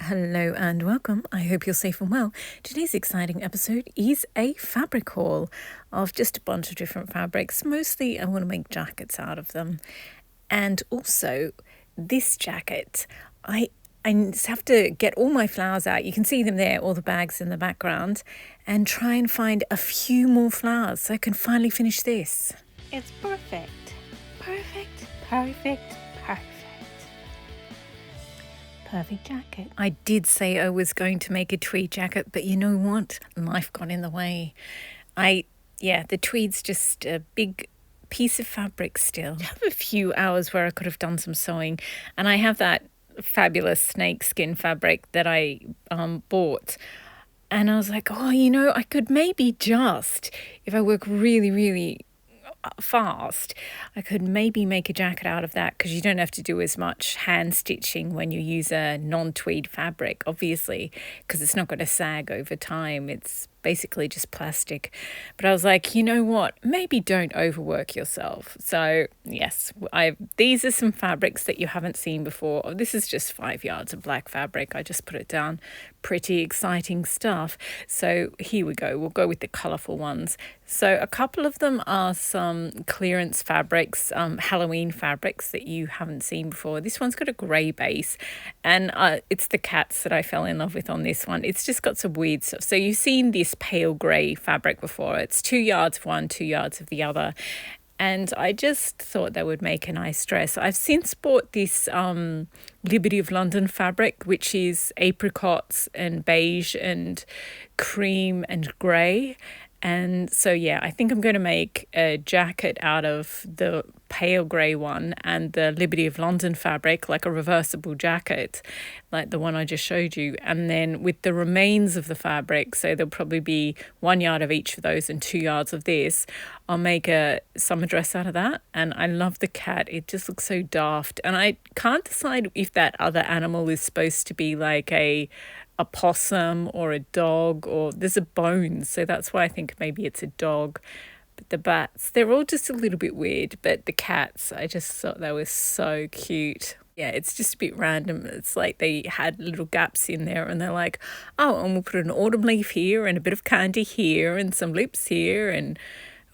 Hello and welcome. I hope you're safe and well. Today's exciting episode is a fabric haul of just a bunch of different fabrics. Mostly I want to make jackets out of them. And also this jacket, I just have to get all my flowers out. You can see them there, all the bags in the background, and try and find a few more flowers so I can finally finish this. It's perfect. Perfect, perfect, perfect. Perfect jacket. I did say I was going to make a tweed jacket, but you know what? Life got in the way. The tweed's just a big piece of fabric still. I have a few hours where I could have done some sewing, and I have that fabulous snakeskin fabric that I bought. And I was like, I could maybe just, if I work really, really fast, I could maybe make a jacket out of that, because you don't have to do as much hand stitching when you use a non-tweed fabric, obviously, because it's not going to sag over time. It's basically just plastic. But I was like, you know what, maybe don't overwork yourself. So yes, these are some fabrics that you haven't seen before. This is just 5 yards of black fabric. I just put it down. Pretty exciting stuff. So here we go. We'll go with the colorful ones. So a couple of them are some clearance fabrics, Halloween fabrics that you haven't seen before. This one's got a grey base, and it's the cats that I fell in love with on this one. It's just got some weird stuff. So you've seen this pale grey fabric before. It's 2 yards of one, 2 yards of the other. And I just thought that would make a nice dress. I've since bought this Liberty of London fabric, which is apricots and beige and cream and grey. And so, yeah, I think I'm going to make a jacket out of the pale grey one and the Liberty of London fabric, like a reversible jacket, like the one I just showed you. And then with the remains of the fabric, so there'll probably be 1 yard of each of those and 2 yards of this, I'll make a summer dress out of that. And I love the cat. It just looks so daft. And I can't decide if that other animal is supposed to be like a possum or a dog, or there's a bone, so that's why I think maybe it's a dog. But the bats, they're all just a little bit weird, but the cats, I just thought they were so cute. Yeah, it's just a bit random. It's like they had little gaps in there, and they're like, oh, and we'll put an autumn leaf here and a bit of candy here and some lips here and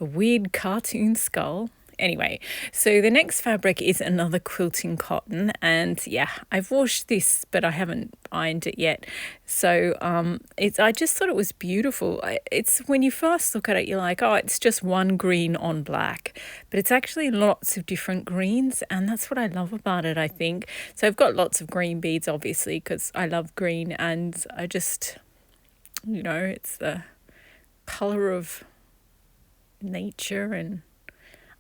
a weird cartoon skull. Anyway, so the next fabric is another quilting cotton, and yeah, I've washed this, but I haven't ironed it yet. So I just thought it was beautiful. It's when you first look at it, you're like, oh, it's just one green on black, but it's actually lots of different greens, and that's what I love about it, I think. So I've got lots of green beads, obviously, because I love green, and I just, it's the color of nature, and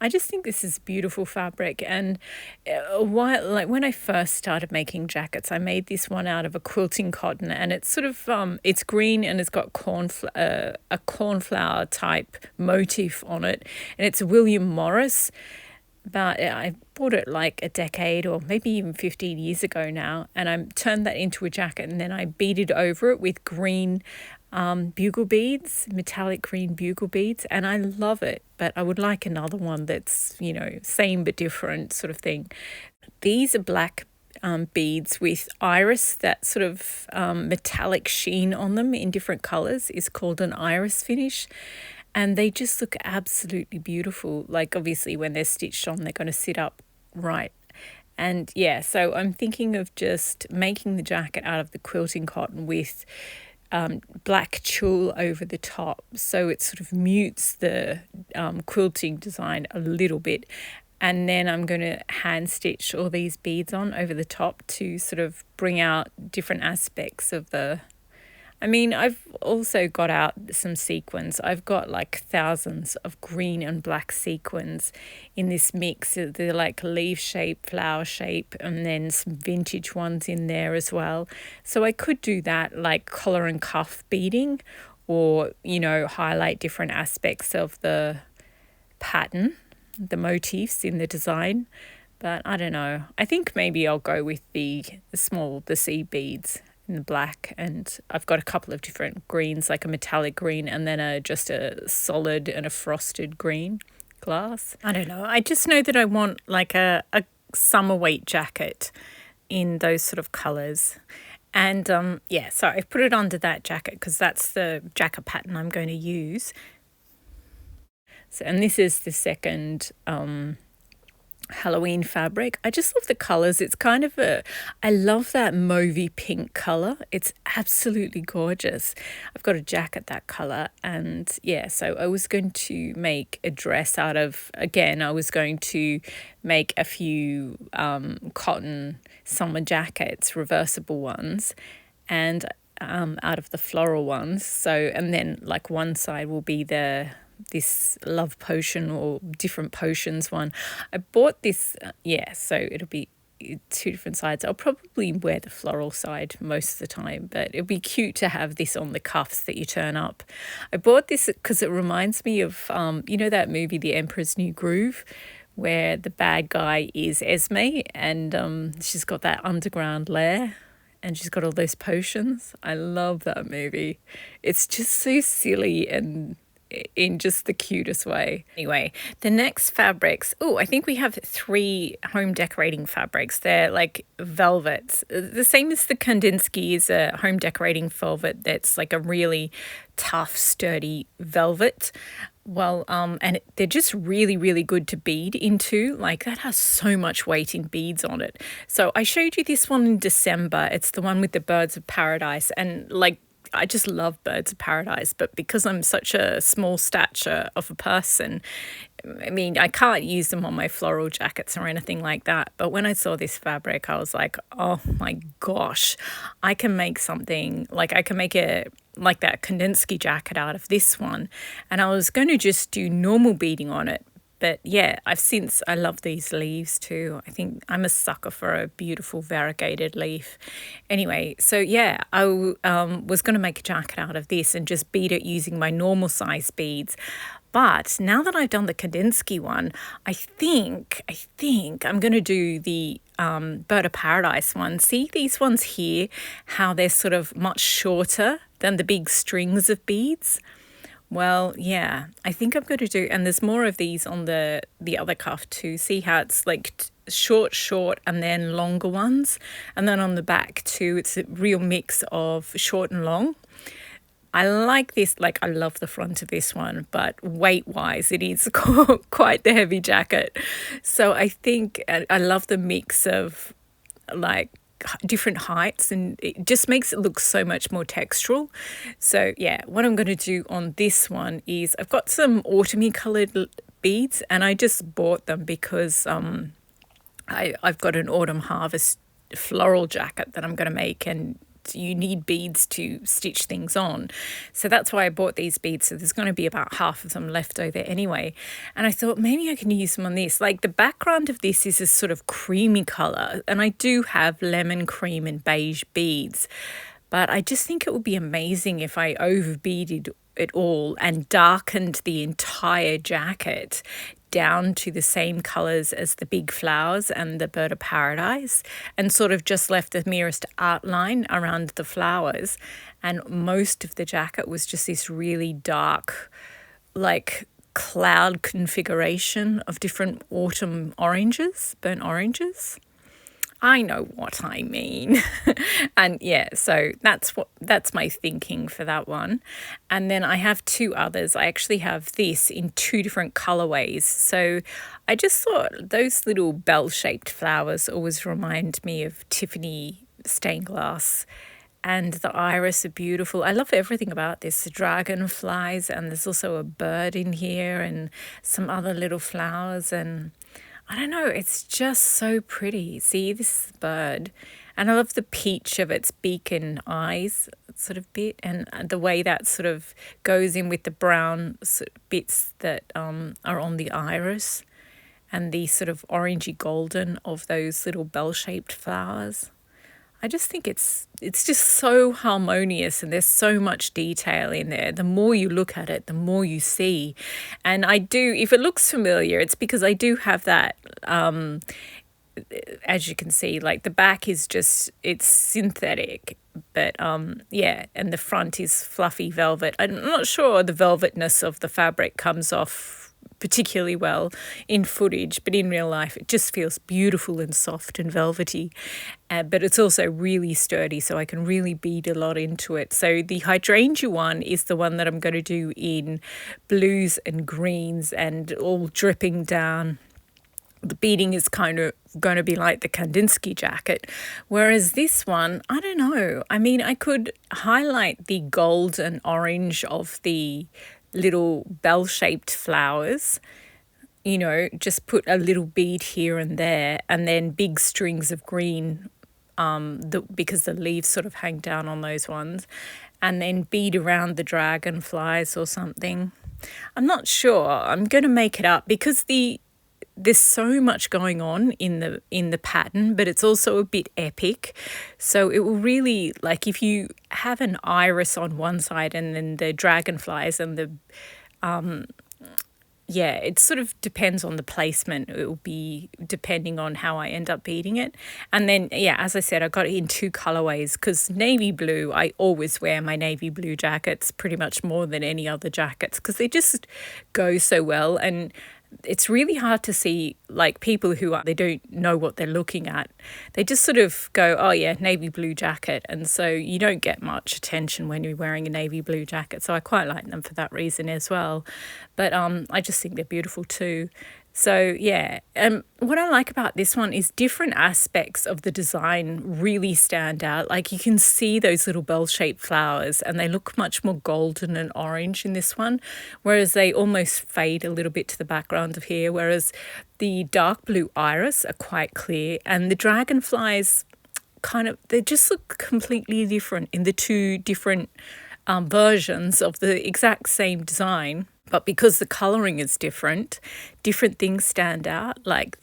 I just think this is beautiful fabric. And when I first started making jackets, I made this one out of a quilting cotton, and it's sort of it's green and it's got a cornflower type motif on it, and it's William Morris. But I bought it like a decade or maybe even 15 years ago now, and I turned that into a jacket, and then I beaded over it with green bugle beads, metallic green bugle beads, and I love it. But I would like another one that's, same but different sort of thing. These are black beads with iris, that sort of metallic sheen on them in different colors is called an iris finish. And they just look absolutely beautiful. Like, obviously, when they're stitched on, they're going to sit up right. And yeah, so I'm thinking of just making the jacket out of the quilting cotton with black tulle over the top. So it sort of mutes the quilting design a little bit. And then I'm going to hand stitch all these beads on over the top to sort of bring out different aspects of I've also got out some sequins. I've got like thousands of green and black sequins in this mix. They're like leaf shape, flower shape, and then some vintage ones in there as well. So I could do that like collar and cuff beading, or, highlight different aspects of the pattern, the motifs in the design. But I don't know. I think maybe I'll go with the seed beads in the black, and I've got a couple of different greens, like a metallic green and then just a solid and a frosted green glass. I don't know. I just know that I want like a summer weight jacket in those sort of colours. And yeah, so I put it under that jacket because that's the jacket pattern I'm going to use. So, and this is the second Halloween fabric. I just love the colors. It's kind of I love that mauvey pink color. It's absolutely gorgeous. I've got a jacket that color, and yeah, so I was going to make a dress out of, again, I was going to make a few cotton summer jackets, reversible ones, and out of the floral ones. So, and then like one side will be this love potion or different potions one. I bought this, yeah, so it'll be two different sides. I'll probably wear the floral side most of the time, but it'll be cute to have this on the cuffs that you turn up. I bought this because it reminds me of, you know, that movie, The Emperor's New Groove, where the bad guy is Esme, and she's got that underground lair and she's got all those potions. I love that movie. It's just so silly and in just the cutest way. Anyway, the next fabrics. Oh, I think we have 3 home decorating fabrics. They're like velvets. The same as the Kandinsky is a home decorating velvet that's like a really tough, sturdy velvet. Well, and they're just really, really good to bead into. Like that has so much weight in beads on it. So I showed you this one in December. It's the one with the birds of paradise, and like I just love birds of paradise, but because I'm such a small stature of a person, I mean, I can't use them on my floral jackets or anything like that. But when I saw this fabric, I was like, oh my gosh, I can make something, like I can make a, like that Kandinsky jacket out of this one. And I was going to just do normal beading on it. But yeah, I love these leaves too. I think I'm a sucker for a beautiful variegated leaf. Anyway, so yeah, I was going to make a jacket out of this and just bead it using my normal size beads. But now that I've done the Kandinsky one, I think I'm going to do the Bird of Paradise one. See these ones here, how they're sort of much shorter than the big strings of beads? Well, yeah, I think I'm going to do, and there's more of these on the other cuff too. See how it's like short, and then longer ones. And then on the back too, it's a real mix of short and long. I like this, like I love the front of this one, but weight-wise, it is quite the heavy jacket. So I think I love the mix of like different heights, and it just makes it look so much more textural. So yeah, what I'm going to do on this one is I've got some autumny coloured beads, and I just bought them because I've got an autumn harvest floral jacket that I'm going to make, and you need beads to stitch things on. So that's why I bought these beads. So there's going to be about half of them left over anyway. And I thought maybe I can use them on this. Like the background of this is a sort of creamy colour, and I do have lemon cream and beige beads. But I just think it would be amazing if I over beaded it all and darkened the entire jacket down to the same colours as the big flowers and the bird of paradise, and sort of just left the merest outline around the flowers. And most of the jacket was just this really dark, like cloud configuration of different autumn oranges, burnt oranges. I know what I mean. And yeah, so that's my thinking for that one. And then I have 2 others. I actually have this in 2 different colorways. So I just thought those little bell-shaped flowers always remind me of Tiffany stained glass. And the iris are beautiful. I love everything about this. The dragonflies, and there's also a bird in here and some other little flowers, and I don't know, it's just so pretty. See, this is the bird. And I love the peach of its beak and eyes sort of bit, and the way that sort of goes in with the brown bits that are on the iris, and the sort of orangey golden of those little bell-shaped flowers. I just think it's just so harmonious, and there's so much detail in there. The more you look at it, the more you see. And I do, if it looks familiar, it's because I do have that, as you can see, like the back is just, it's synthetic, but yeah, and the front is fluffy velvet. I'm not sure the velvetness of the fabric comes off particularly well in footage, but in real life it just feels beautiful and soft and velvety. But it's also really sturdy, so I can really bead a lot into it. So the hydrangea one is the one that I'm going to do in blues and greens and all dripping down. The beading is kind of going to be like the Kandinsky jacket, whereas this one, I don't know. I mean, I could highlight the gold and orange of the little bell-shaped flowers, you know, just put a little bead here and there, and then big strings of green, because the leaves sort of hang down on those ones, and then bead around the dragonflies or something. I'm not sure. I'm going to make it up because there's so much going on in the pattern, but it's also a bit epic. So it will really, like, if you have an iris on one side and then the dragonflies and the it sort of depends on the placement. It will be depending on how I end up beading it. And then, as I said, I got it in 2 colorways because navy blue, I always wear my navy blue jackets pretty much more than any other jackets because they just go so well. And it's really hard to see, like, people who they don't know what they're looking at. They just sort of go, oh yeah, navy blue jacket. And so you don't get much attention when you're wearing a navy blue jacket. So I quite like them for that reason as well. But I just think they're beautiful too. So what I like about this one is different aspects of the design really stand out. Like you can see those little bell-shaped flowers and they look much more golden and orange in this one, whereas they almost fade a little bit to the background of here, whereas the dark blue iris are quite clear and the dragonflies they just look completely different in the 2 different versions of the exact same design. But because the colouring is different things stand out. Like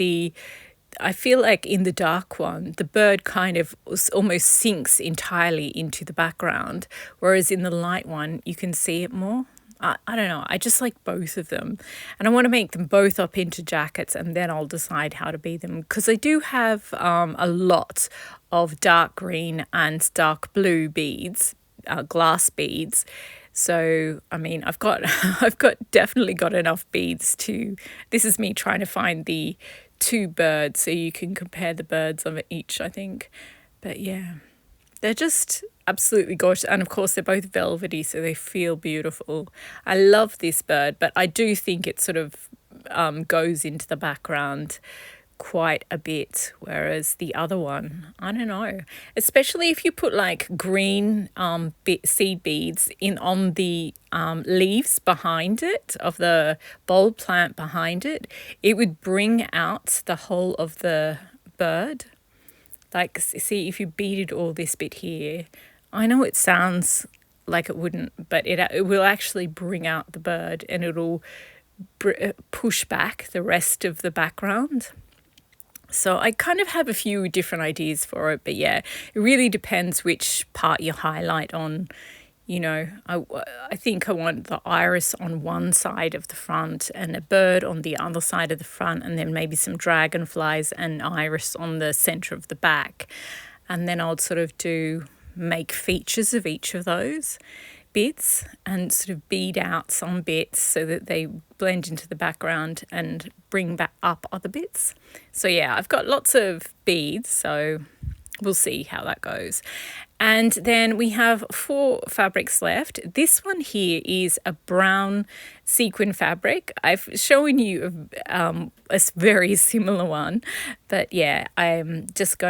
I feel like in the dark one, the bird kind of almost sinks entirely into the background, whereas in the light one, you can see it more. I don't know. I just like both of them. And I want to make them both up into jackets and then I'll decide how to bead them. Because I do have a lot of dark green and dark blue beads, glass beads. So, I mean, I've definitely got enough beads this is me trying to find the 2 birds so you can compare the birds of each, I think. But yeah, they're just absolutely gorgeous. And of course, they're both velvety, so they feel beautiful. I love this bird, but I do think it sort of goes into the background quite a bit, whereas the other one, I don't know, especially if you put like green seed beads on the leaves behind it of the bulb plant behind it, it would bring out the whole of the bird. Like, see, if you beaded all this bit here, I know it sounds like it wouldn't, but it will actually bring out the bird and it'll push back the rest of the background. So I kind of have a few different ideas for it, but yeah, it really depends which part you highlight on. You know, I think I want the iris on one side of the front and a bird on the other side of the front, and then maybe some dragonflies and iris on the center of the back. And then I'll sort of make features of each of those bits and sort of bead out some bits so that they blend into the background and bring back up other bits. So yeah, I've got lots of beads, so we'll see how that goes. And then we have 4 fabrics left. This one here is a brown sequin fabric. I've shown you a very similar one, but yeah, I'm just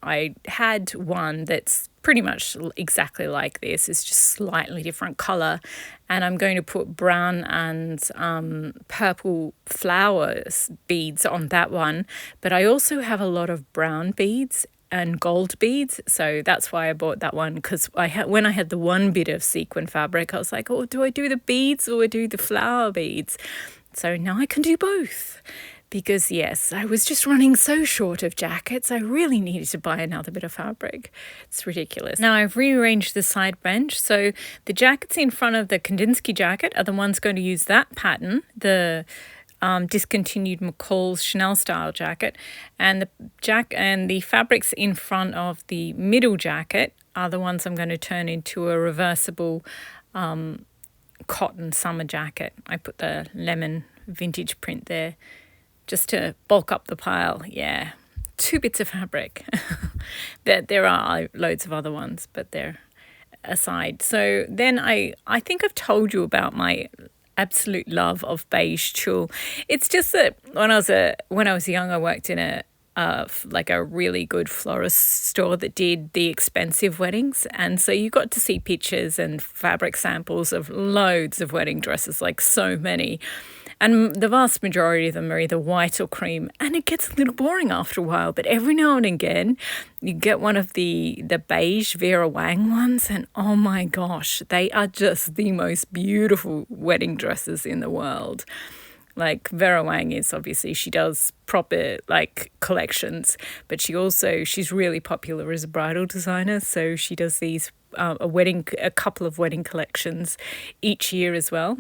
I had one that's pretty much exactly like this. It's just slightly different color, and I'm going to put brown and purple flowers beads on that one, but I also have a lot of brown beads and gold beads, so that's why I bought that one, because when I had the one bit of sequin fabric, I was like, oh, do I do the beads or do the flower beads? So now I can do both. Because yes, I was just running so short of jackets, I really needed to buy another bit of fabric. It's ridiculous. Now I've rearranged the side bench, so the jackets in front of the Kandinsky jacket are the ones going to use that pattern, the discontinued McCall's Chanel style jacket, and the fabrics in front of the middle jacket are the ones I'm going to turn into a reversible cotton summer jacket. I put the lemon vintage print there just to bulk up the pile. Yeah, 2 bits of fabric. There are loads of other ones, but they're aside. So then I think I've told you about my absolute love of beige tulle. It's just that when I was young, I worked in a like a really good florist store that did the expensive weddings, and so you got to see pictures and fabric samples of loads of wedding dresses, like so many. And the vast majority of them are either white or cream, and it gets a little boring after a while. But every now and again, you get one of the beige Vera Wang ones, and oh my gosh, they are just the most beautiful wedding dresses in the world. Like Vera Wang is obviously, she does proper like collections, but she's really popular as a bridal designer. So she does these a couple of wedding collections each year as well.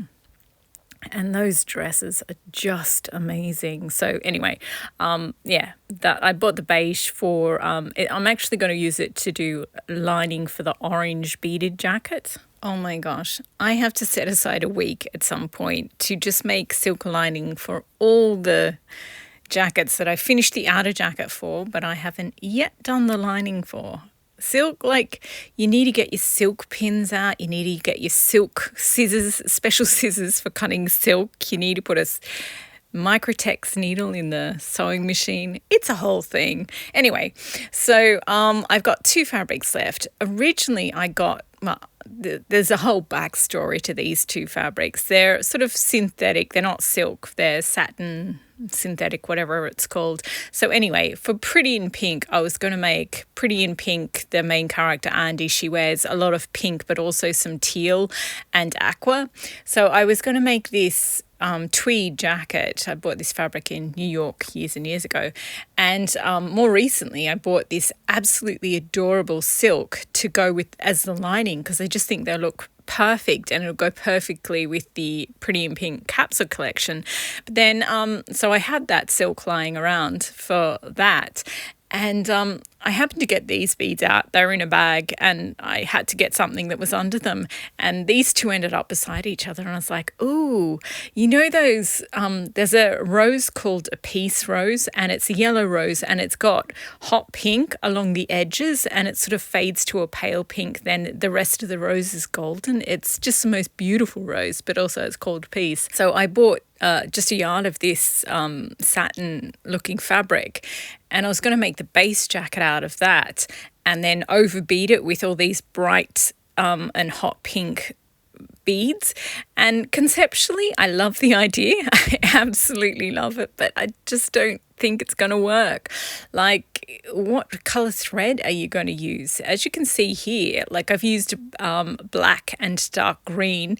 And those dresses are just amazing. So anyway, that I bought the beige for, I'm actually going to use it to do lining for the orange beaded jacket. Oh my gosh, I have to set aside a week at some point to just make silk lining for all the jackets that I finished the outer jacket for, but I haven't yet done the lining for. Silk, like, you need to get your silk pins out. You need to get your silk scissors, special scissors for cutting silk. You need to put a microtex needle in the sewing machine. It's a whole thing. Anyway, so I've got 2 fabrics left. Originally, I got, there's a whole backstory to these 2 fabrics. They're sort of synthetic. They're not silk. They're satin, synthetic, whatever it's called. So anyway, for Pretty in Pink, I was going to make Pretty in Pink, the main character Andy. She wears a lot of pink, but also some teal and aqua. So I was going to make this tweed jacket. I bought this fabric in New York years and years ago. And more recently, I bought this absolutely adorable silk to go with as the lining, because I just think they look perfect and it'll go perfectly with the Pretty in Pink capsule collection. But then, so I had that silk lying around for that. And I happened to get these beads out. They were in a bag and I had to get something that was under them. And these 2 ended up beside each other. And I was like, ooh, you know those, there's a rose called a peace rose, and it's a yellow rose, and it's got hot pink along the edges, and it sort of fades to a pale pink. Then the rest of the rose is golden. It's just the most beautiful rose, but also it's called peace. So I bought just a yard of this satin looking fabric, and I was going to make the base jacket out of that and then overbead it with all these bright and hot pink beads. And conceptually, I love the idea. I absolutely love it, but I just don't think it's going to work. Like, what color thread are you going to use? As you can see here, like, I've used black and dark green.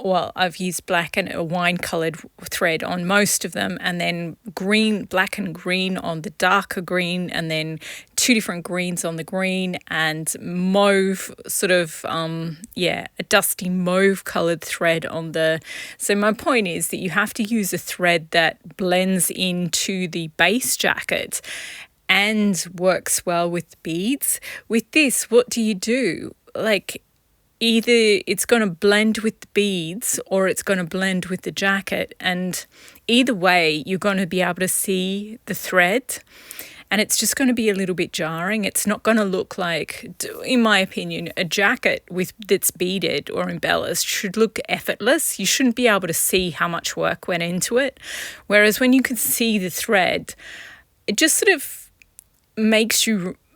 I've used black and a wine-coloured thread on most of them, and then green, black and green on the darker green, and then 2 different greens on the green, and mauve, sort of, a dusty mauve-coloured thread on the... So my point is that you have to use a thread that blends into the base jacket and works well with beads. With this, what do you do? Like, either it's going to blend with the beads or it's going to blend with the jacket. And either way, you're going to be able to see the thread, and it's just going to be a little bit jarring. It's not going to look like, in my opinion, a jacket that's beaded or embellished should look effortless. You shouldn't be able to see how much work went into it. Whereas when you can see the thread, it just sort of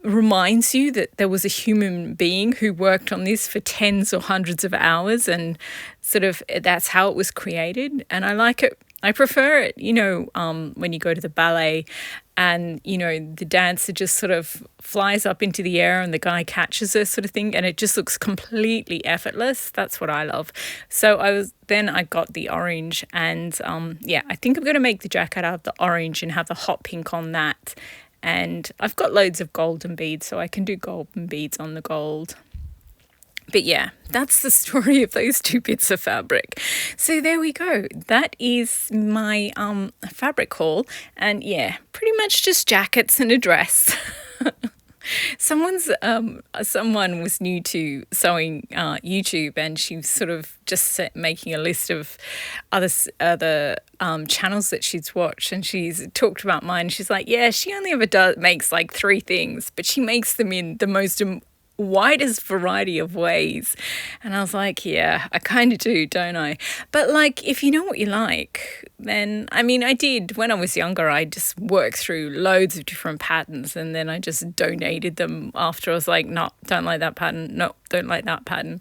reminds you that there was a human being who worked on this for tens or hundreds of hours, and sort of that's how it was created. And I like it. I prefer it, when you go to the ballet and, the dancer just sort of flies up into the air and the guy catches her, sort of thing, and it just looks completely effortless. That's what I love. So I got the orange, and I think I'm going to make the jacket out of the orange and have the hot pink on that. And I've got loads of golden beads, so I can do golden beads on the gold. But yeah, that's the story of those 2 bits of fabric. So there we go. That is my fabric haul. And yeah, pretty much just jackets and a dress. Someone was new to sewing YouTube, and she was sort of just making a list of other channels that she's watched, and she's talked about mine. She's like, yeah, she only ever makes like 3 things, but she makes them in the most widest variety of ways. And I was like, yeah, I kind of do, don't I? But like, if you know what you like, then I mean, I did when I was younger. I just worked through loads of different patterns, and then I just donated them after. I was like, no, don't like that pattern, no, don't like that pattern.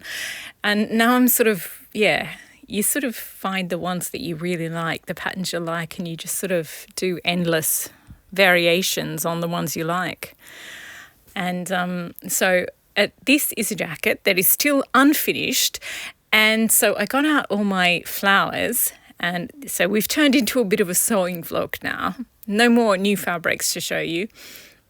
And now I'm sort of, yeah, you sort of find the ones that you really like, the patterns you like, and you just sort of do endless variations on the ones you like. And this is a jacket that is still unfinished. And so I got out all my flowers. And so we've turned into a bit of a sewing vlog now. No more new fabrics to show you.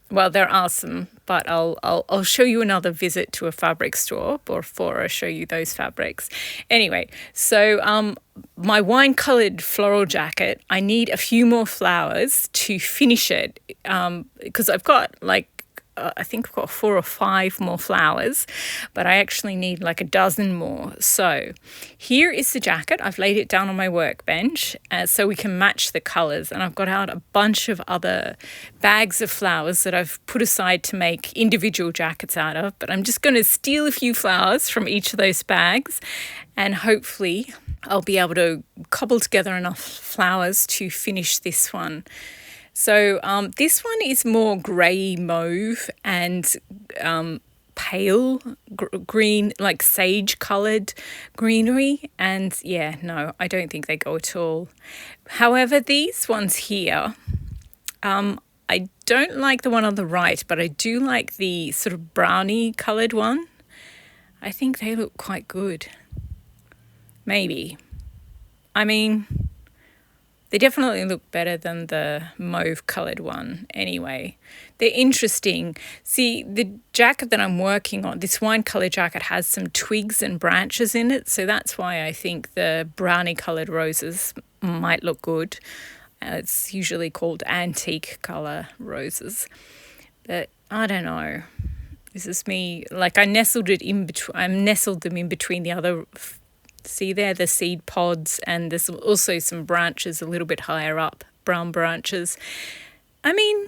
Well, there are some, but I'll show you another visit to a fabric store before I show you those fabrics. Anyway, so my wine-coloured floral jacket, I need a few more flowers to finish it because I've got like, I think I've got 4 or 5 more flowers, but I actually need like a dozen more. So here is the jacket. I've laid it down on my workbench so we can match the colours. And I've got out a bunch of other bags of flowers that I've put aside to make individual jackets out of. But I'm just going to steal a few flowers from each of those bags, and hopefully I'll be able to cobble together enough flowers to finish this one. So this one is more grey mauve and pale green, like sage coloured greenery. And yeah, no, I don't think they go at all. However, these ones here, I don't like the one on the right, but I do like the sort of brownie coloured one. I think they look quite good. Maybe. I mean, they definitely look better than the mauve coloured one anyway. They're interesting. See, the jacket that I'm working on, this wine coloured jacket, has some twigs and branches in it. So that's why I think the brownie coloured roses might look good. It's usually called antique colour roses. But I don't know. This is me. Like I nestled them in between the other. See there, the seed pods, and there's also some branches a little bit higher up, brown branches. I mean,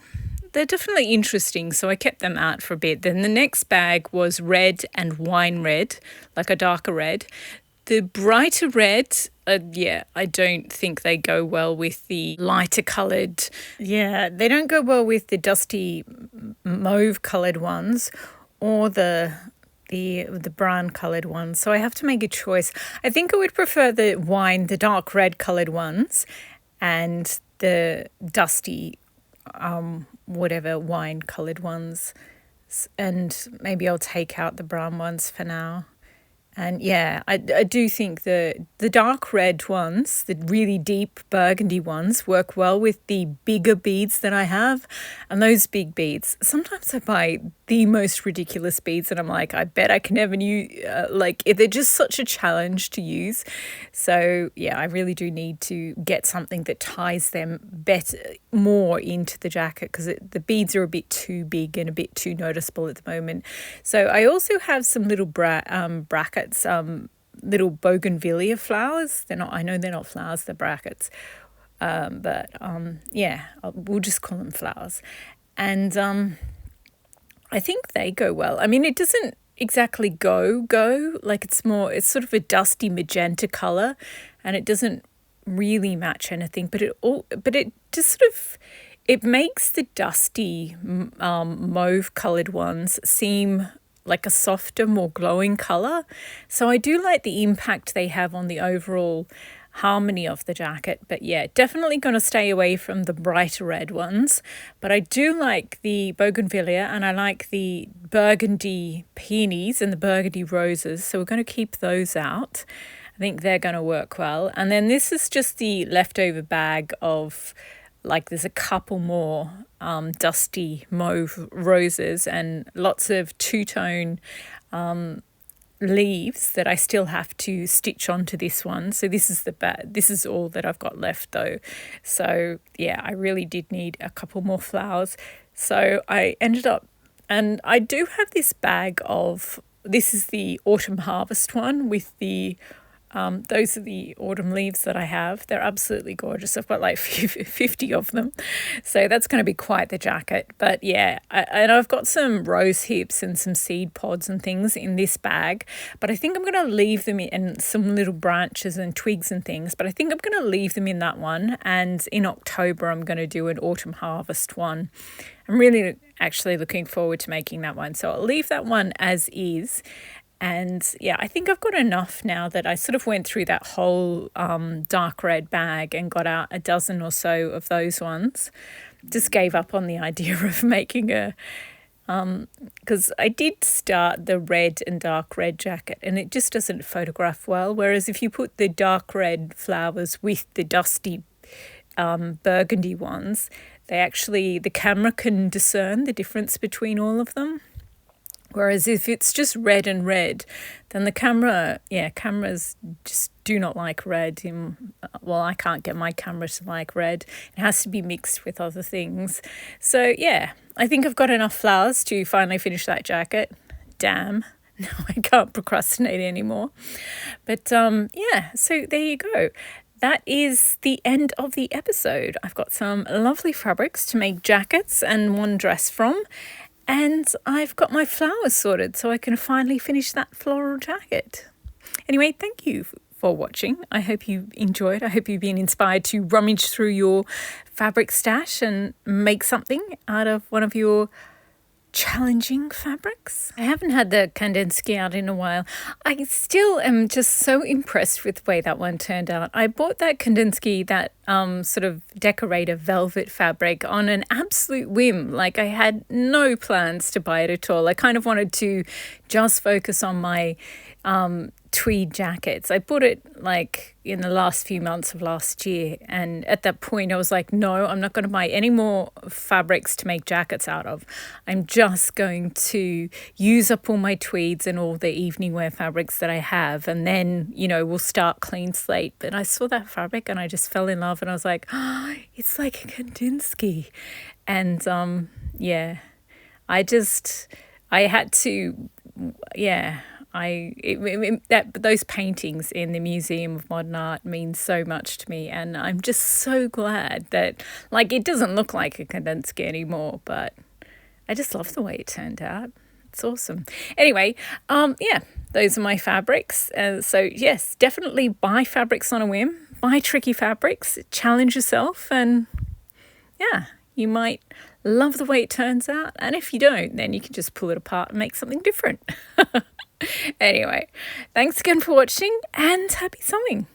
they're definitely interesting, so I kept them out for a bit. Then the next bag was red and wine red, like a darker red. The brighter red, I don't think they go well with the lighter coloured. Yeah, they don't go well with the dusty mauve coloured ones or the brown coloured ones. So I have to make a choice. I think I would prefer the dark red coloured ones and the dusty whatever wine coloured ones, and maybe I'll take out the brown ones for now. And yeah, I do think the dark red ones, the really deep burgundy ones, work well with the bigger beads that I have. And those big beads, sometimes I buy the most ridiculous beads and I'm like, I bet I can never use, they're just such a challenge to use. So yeah, I really do need to get something that ties them more into the jacket, because the beads are a bit too big and a bit too noticeable at the moment. So I also have some little brackets, little bougainvillea flowers. I know they're not flowers, they're brackets. We'll just call them flowers. And I think they go well. I mean, it doesn't exactly go like it's sort of a dusty magenta color, and it doesn't really match anything, but it just sort of, it makes the dusty mauve colored ones seem like a softer, more glowing color. So I do like the impact they have on the overall harmony of the jacket. But yeah, definitely going to stay away from the brighter red ones. But I do like the bougainvillea, and I like the burgundy peonies and the burgundy roses. So we're going to keep those out. I think they're going to work well. And then this is just the leftover bag of, like, there's a couple more dusty mauve roses and lots of two-tone leaves that I still have to stitch onto this one. So this is all that I've got left though. So yeah, I really did need a couple more flowers. So I ended up And I do have this bag of, this is the autumn harvest one with the those are the autumn leaves that I have. They're absolutely gorgeous. I've got like 50 of them. So that's going to be quite the jacket. But yeah, and I've got some rose hips and some seed pods and things in this bag. But I think I'm going to leave them in, and some little branches and twigs and things. But I think I'm going to leave them in that one. And in October, I'm going to do an autumn harvest one. I'm really actually looking forward to making that one. So I'll leave that one as is. And yeah, I think I've got enough now that I sort of went through that whole dark red bag and got out a dozen or so of those ones. Just gave up on the idea of making a, because I did start the red and dark red jacket and it just doesn't photograph well. Whereas if you put the dark red flowers with the dusty burgundy ones, the camera can discern the difference between all of them. Whereas if it's just red and red, then the cameras just do not like red. Well, I can't get my camera to like red. It has to be mixed with other things. So yeah, I think I've got enough flowers to finally finish that jacket. Damn, now I can't procrastinate anymore. But yeah, so there you go. That is the end of the episode. I've got some lovely fabrics to make jackets and one dress from. And I've got my flowers sorted so I can finally finish that floral jacket. Anyway, thank you for watching. I hope you enjoyed. I hope you've been inspired to rummage through your fabric stash and make something out of one of your challenging fabrics. I haven't had the Kandinsky out in a while. I still am just so impressed with the way that one turned out. I bought that Kandinsky, that sort of decorator velvet fabric, on an absolute whim. Like I had no plans to buy it at all. I kind of wanted to just focus on my tweed jackets. I bought it like in the last few months of last year, and at that point I was like, no, I'm not going to buy any more fabrics to make jackets out of. I'm just going to use up all my tweeds and all the evening wear fabrics that I have, and then we'll start clean slate. But I saw that fabric and I just fell in love, and I was like, oh, it's like a Kandinsky. And yeah, I had to, yeah. Those paintings in the Museum of Modern Art mean so much to me, and I'm just so glad that, like, it doesn't look like a Kandinsky anymore, but I just love the way it turned out. It's awesome. Anyway, yeah, those are my fabrics. So yes, definitely buy fabrics on a whim, buy tricky fabrics, challenge yourself, and yeah, you might love the way it turns out. And if you don't, then you can just pull it apart and make something different. Anyway, thanks again for watching and happy sewing.